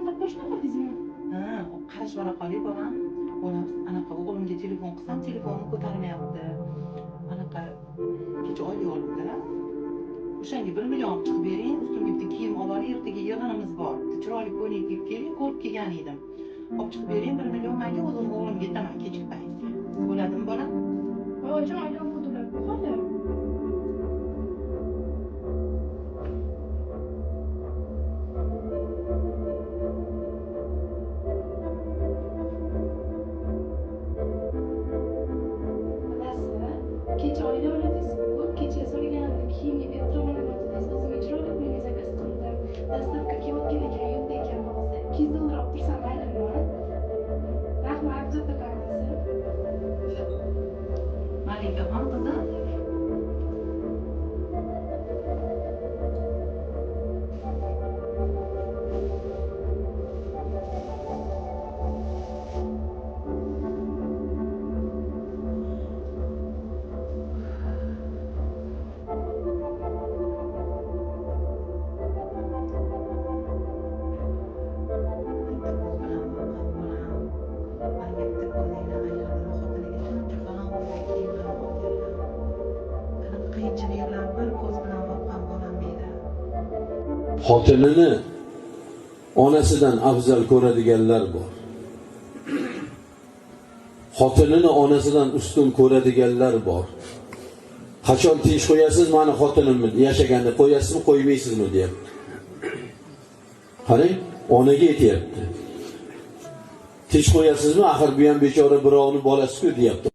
faqat shunaqa dezmi? Ha, qarash bora qolay bolam. Anaqa o'g'limga telefon qilsam, telefonni ko'tarmayapti. Anaqa kecha oylik oldim-da. O'shanga 1 million chiqib bering, ustimga bitta kiyim olib oling, ertaga yig'inimiz bor. Chiroyli ko'ylak kiyib keling, ko'rib kelgan edim. Olib chiqib bering 1 million, menga o'zim o'g'limga aytaman kechki paytga. Bo'ladimi bolam? Oyijon, aylanib o'tirlar. Qoldi. Kecha oylik oladingiz-ku, kecha so'raganimda kiyimga e'tirorim o'tdingiz, o'zimga chiroyli ko'ylak zakaz qildim. Dastlabki kiyayotgan ekan, yo'qda ekan hozir. 200 dollar olib tursam maylimi? Rahmat, jo'ta qolmasin. Malikaxon qizim. Xotinini onasidan afzal ko'radiganlar bor. Xotinini onasidan ustun ko'radiganlar bor. Qachon tinch qo'yasiz mani xotinimni yashaganda qo'yasizmi, qo'ymaysizmi deyapti. Qarang, onaga aytayapti. Tinch qo'yasizmi, axir bu ham bechora birovni bolasi-ku deyapti.